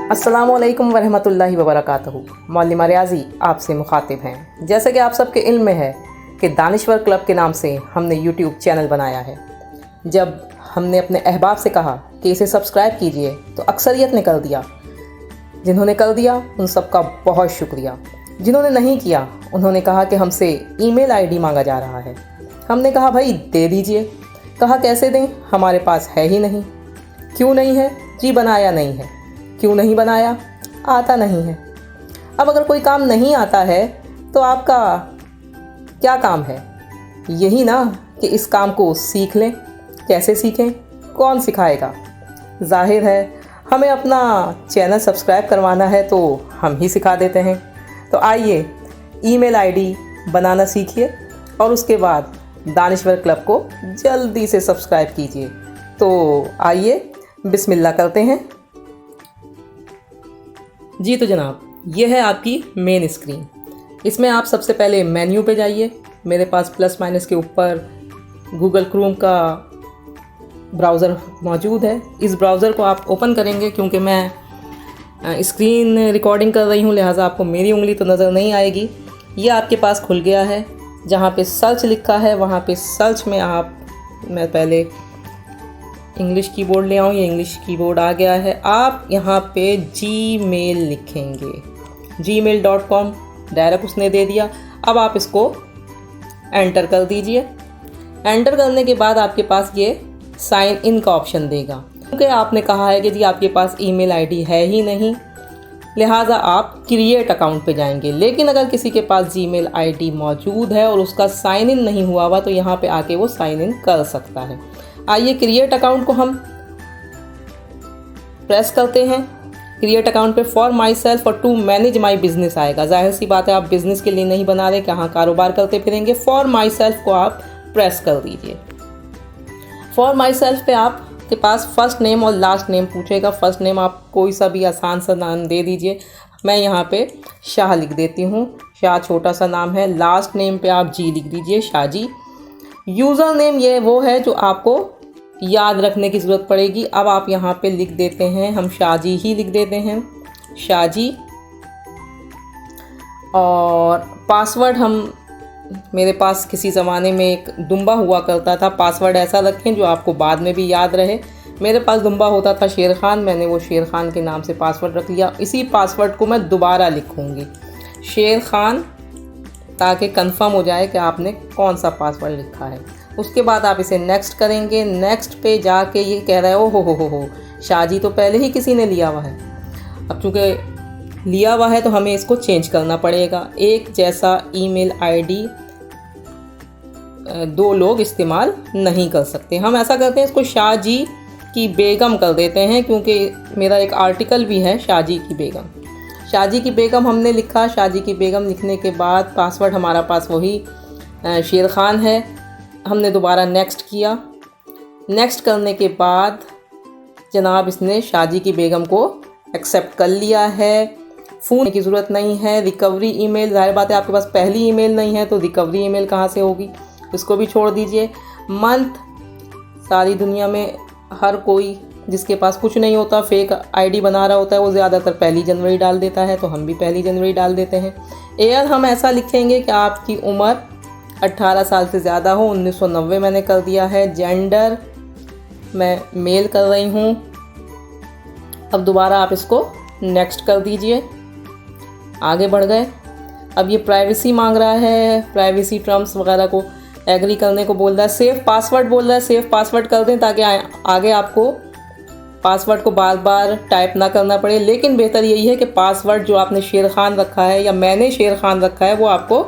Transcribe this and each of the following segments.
अस्सलामुअलैकुम वरहमतुल्लाहि वबरकातुहू। मौलिमा रियाजी आपसे मुखातिब हैं। जैसे कि आप सबके इल्म में है कि दानिश्वर क्लब के नाम से हमने यूट्यूब चैनल बनाया है। जब हमने अपने अहबाब से कहा कि इसे सब्सक्राइब कीजिए तो अक्सरियत ने कर दिया। जिन्होंने कर दिया उन सबका बहुत शुक्रिया। जिन्होंने नहीं किया उन्होंने कहा कि हमसे ईमेल आईडी मांगा जा रहा है। हमने कहा भाई दे दीजिए। कहा कैसे दें, हमारे पास है ही नहीं। क्यों नहीं है? जी बनाया नहीं है। क्यों नहीं बनाया? आता नहीं है। अब अगर कोई काम नहीं आता है तो आपका क्या काम है? यही ना कि इस काम को सीख लें। कैसे सीखें? कौन सिखाएगा? जाहिर है हमें अपना चैनल सब्सक्राइब करवाना है तो हम ही सिखा देते हैं। तो आइए ईमेल आईडी बनाना सीखिए और उसके बाद दानिश्वर क्लब को जल्दी से सब्सक्राइब कीजिए। तो आइए बिस्मिल्लाह करते हैं। जी तो जनाब, ये है आपकी मेन स्क्रीन। इसमें आप सबसे पहले मेन्यू पे जाइए। मेरे पास प्लस माइनस के ऊपर गूगल क्रोम का ब्राउज़र मौजूद है। इस ब्राउज़र को आप ओपन करेंगे। क्योंकि मैं स्क्रीन रिकॉर्डिंग कर रही हूँ लिहाजा आपको मेरी उंगली तो नज़र नहीं आएगी। ये आपके पास खुल गया है। जहाँ पे सर्च लिखा है वहाँ पे सर्च में मैं पहले इंग्लिश कीबोर्ड ले आऊँ। ये इंग्लिश कीबोर्ड आ गया है। आप यहाँ पे जीमेल लिखेंगे। gmail.com डायरेक्ट उसने दे दिया। अब आप इसको एंटर कर दीजिए। एंटर करने के बाद आपके पास ये साइन इन का ऑप्शन देगा। क्योंकि आपने कहा है कि जी आपके पास ईमेल आईडी है ही नहीं, लिहाजा आप क्रिएट अकाउंट पे जाएंगे। लेकिन अगर किसी के पास जीमेल आईडी मौजूद है और उसका साइन इन नहीं हुआ हुआ तो यहाँ पे आके वो साइन इन कर सकता है। आइए क्रिएट अकाउंट को हम प्रेस करते हैं। क्रिएट अकाउंट पे फॉर माई सेल्फ और टू मैनेज माई बिजनेस आएगा। जाहिर सी बात है आप बिजनेस के लिए नहीं बना रहे, कहाँ कारोबार करते फिरेंगे। फॉर माई सेल्फ को आप प्रेस कर दीजिए। फॉर माई सेल्फ पे आपके पास फर्स्ट नेम और लास्ट नेम पूछेगा। फर्स्ट नेम आप कोई सा भी आसान सा नाम दे दीजिए। मैं यहाँ पे शाह लिख देती हूँ। शाह छोटा सा नाम है। लास्ट नेम पे आप जी लिख दीजिए, शाहजी। यूज़र नेम ये वो है जो आपको याद रखने की ज़रूरत पड़ेगी। अब आप यहाँ पे लिख देते हैं, हम शाहजी ही लिख देते हैं, शाहजी। और पासवर्ड मेरे पास किसी ज़माने में एक दुम्बा हुआ करता था। पासवर्ड ऐसा रखें जो आपको बाद में भी याद रहे। मेरे पास दुम्बा होता था शेर खान। मैंने वो शेर खान के नाम से पासवर्ड रख लिया। इसी पासवर्ड को मैं दोबारा लिखूँगी, शेर खान, ताकि कंफर्म हो जाए कि आपने कौन सा पासवर्ड लिखा है। उसके बाद आप इसे नेक्स्ट करेंगे। नेक्स्ट पे जाके ये कह रहा है ओ हो शाहजी तो पहले ही किसी ने लिया हुआ है। अब चूँकि लिया हुआ है तो हमें इसको चेंज करना पड़ेगा। एक जैसा ईमेल आईडी दो लोग इस्तेमाल नहीं कर सकते। हम ऐसा करते हैं, इसको शाहजी की बेगम कर देते हैं। क्योंकि मेरा एक आर्टिकल भी है शाहजी की बेगम। शाहजी की बेगम हमने लिखा। शाहजी की बेगम लिखने के बाद पासवर्ड हमारा पास वही शेर खान है। हमने दोबारा नेक्स्ट किया। नेक्स्ट करने के बाद जनाब इसने शाहजी की बेगम को एक्सेप्ट कर लिया है। फ़ोन की ज़रूरत नहीं है। रिकवरी ईमेल, जाहिर बात है आपके पास पहली ईमेल नहीं है तो रिकवरी ईमेल कहाँ से होगी, इसको भी छोड़ दीजिए। मंथ, सारी दुनिया में हर कोई जिसके पास कुछ नहीं होता, फेक आईडी बना रहा होता है, वो ज़्यादातर 1 जनवरी डाल देता है। तो हम भी 1 जनवरी डाल देते हैं। ईयर हम ऐसा लिखेंगे कि आपकी उम्र 18 साल से ज़्यादा हो। 1990 मैंने कर दिया है। जेंडर मैं मेल कर रही हूँ। अब दोबारा आप इसको नेक्स्ट कर दीजिए। आगे बढ़ गए। अब ये प्राइवेसी मांग रहा है, प्राइवेसी टर्म्स वगैरह को एग्री करने को बोल रहा है। सेव पासवर्ड बोल रहा है, सेव पासवर्ड कर दें ताकि आगे आपको पासवर्ड को बार बार टाइप ना करना पड़े। लेकिन बेहतर यही है कि पासवर्ड जो आपने शेर खान रखा है या मैंने शेर खान रखा है वो आपको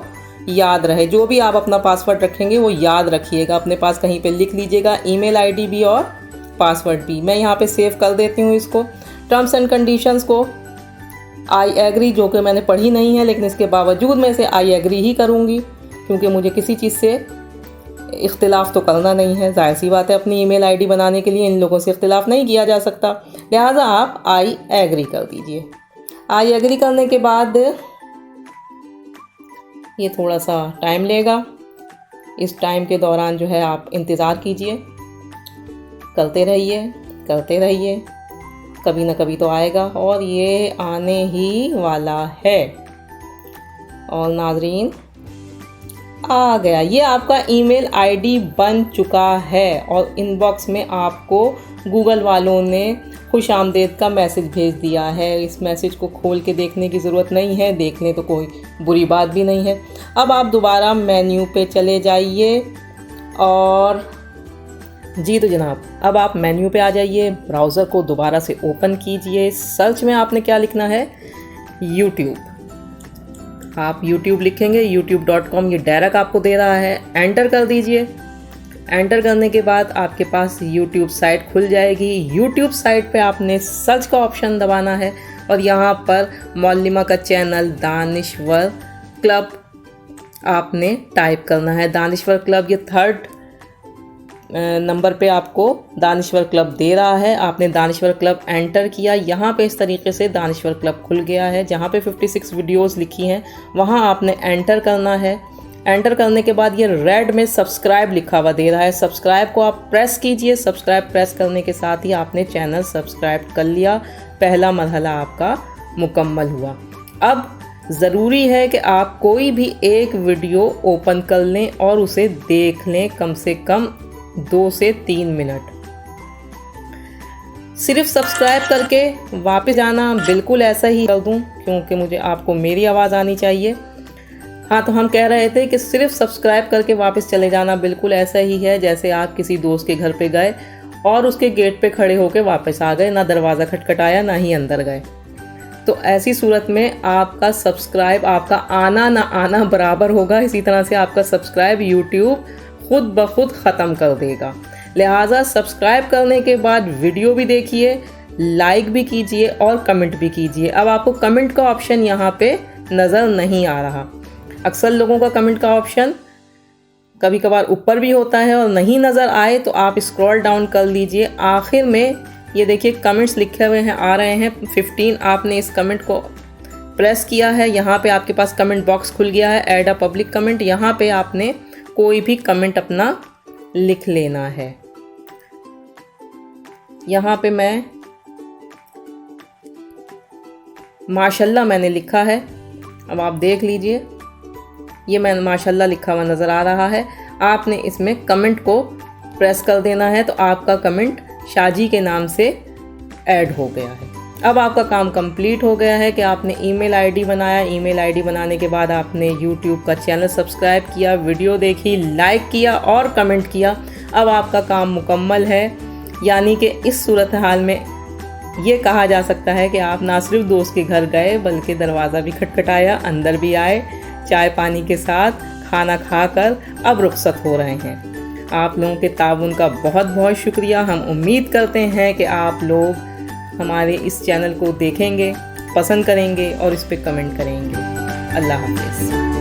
याद रहे। जो भी आप अपना पासवर्ड रखेंगे वो याद रखिएगा, अपने पास कहीं पे लिख लीजिएगा, ईमेल आईडी भी और पासवर्ड भी। मैं यहाँ पे सेव कर देती हूँ इसको। टर्म्स एंड कंडीशंस को आई एग्री, जो कि मैंने पढ़ी नहीं है लेकिन इसके बावजूद मैं इसे आई एग्री ही करूँगी क्योंकि मुझे किसी चीज़ से इख्तिलाफ़ तो करना नहीं है। जाहिर सी बात है अपनी ईमेल आईडी बनाने के लिए इन लोगों से इख्तिलाफ़ नहीं किया जा सकता, लिहाजा आप आई एग्री कर दीजिए। आई एग्री करने के बाद ये थोड़ा सा टाइम लेगा। इस टाइम के दौरान जो है आप इंतज़ार कीजिए, करते रहिए। कभी ना कभी तो आएगा और ये आने ही वाला है। और नाज़रीन आ गया, ये आपका ईमेल आईडी बन चुका है और इनबॉक्स में आपको गूगल वालों ने खुशामदीद का मैसेज भेज दिया है। इस मैसेज को खोल के देखने की ज़रूरत नहीं है, देख लें तो कोई बुरी बात भी नहीं है। अब आप दोबारा मेन्यू पे चले जाइए और जी तो जनाब, अब आप मेन्यू पे आ जाइए, ब्राउज़र को दोबारा से ओपन कीजिए। सर्च में आपने क्या लिखना है, यूट्यूब। आप YouTube लिखेंगे, youtube.com, ये डायरेक्ट आपको दे रहा है, एंटर कर दीजिए। एंटर करने के बाद आपके पास YouTube साइट खुल जाएगी। YouTube साइट पे आपने सर्च का ऑप्शन दबाना है और यहाँ पर मौलिमा का चैनल दानिश्वर क्लब आपने टाइप करना है। दानिश्वर क्लब, ये 3rd नंबर पे आपको दानिश्वर क्लब दे रहा है। आपने दानिश्वर क्लब एंटर किया, यहाँ पे इस तरीके से दानिश्वर क्लब खुल गया है। जहाँ पे 56 वीडियोस लिखी हैं वहाँ आपने एंटर करना है। एंटर करने के बाद ये रेड में सब्सक्राइब लिखा हुआ दे रहा है, सब्सक्राइब को आप प्रेस कीजिए। सब्सक्राइब प्रेस करने के साथ ही आपने चैनल सब्सक्राइब कर लिया। पहला मरहला आपका मुकम्मल हुआ। अब ज़रूरी है कि आप कोई भी एक वीडियो ओपन कर लें और उसे देख लें कम से कम 2 से 3 मिनट। सिर्फ सब्सक्राइब करके वापस आना बिल्कुल ऐसा ही कर दूं क्योंकि मुझे आपको मेरी आवाज़ आनी चाहिए। हाँ, तो हम कह रहे थे कि सिर्फ सब्सक्राइब करके वापस चले जाना बिल्कुल ऐसा ही है जैसे आप किसी दोस्त के घर पे गए और उसके गेट पे खड़े होकर वापस आ गए, ना दरवाज़ा खटखटाया ना ही अंदर गए। तो ऐसी सूरत में आपका सब्सक्राइब, आपका आना ना आना बराबर होगा। इसी तरह से आपका सब्सक्राइब यूट्यूब खुद ब खुद ख़त्म कर देगा। लिहाजा सब्सक्राइब करने के बाद वीडियो भी देखिए, लाइक भी कीजिए और कमेंट भी कीजिए। अब आपको कमेंट का ऑप्शन यहाँ पे नज़र नहीं आ रहा। अक्सर लोगों का कमेंट का ऑप्शन कभी कभार ऊपर भी होता है और नहीं नज़र आए तो आप स्क्रॉल डाउन कर लीजिए। आखिर में ये देखिए कमेंट्स लिखे हुए हैं, आ रहे हैं 15। आपने इस कमेंट को प्रेस किया है, यहाँ पे आपके पास कमेंट बॉक्स खुल गया है, ऐड अ पब्लिक कमेंट। यहाँ पे आपने कोई भी कमेंट अपना लिख लेना है। यहाँ पे मैं माशाल्लाह मैंने लिखा है, अब आप देख लीजिए, ये मैं माशाल्लाह लिखा हुआ नज़र आ रहा है। आपने इसमें कमेंट को प्रेस कर देना है तो आपका कमेंट शाजी के नाम से ऐड हो गया है। अब आपका काम कंप्लीट हो गया है कि आपने ईमेल आईडी बनाया। ईमेल आईडी बनाने के बाद आपने यूट्यूब का चैनल सब्सक्राइब किया, वीडियो देखी, लाइक किया और कमेंट किया। अब आपका काम मुकम्मल है। यानी कि इस सूरत हाल में ये कहा जा सकता है कि आप ना सिर्फ दोस्त के घर गए बल्कि दरवाज़ा भी खटखटाया, अंदर भी आए, चाय पानी के साथ खाना खाकर अब रुखसत हो रहे हैं। आप लोगों के ताउन का बहुत बहुत शुक्रिया। हम उम्मीद करते हैं कि आप लोग हमारे इस चैनल को देखेंगे, पसंद करेंगे और इस पर कमेंट करेंगे। अल्लाह हाफ़िज़।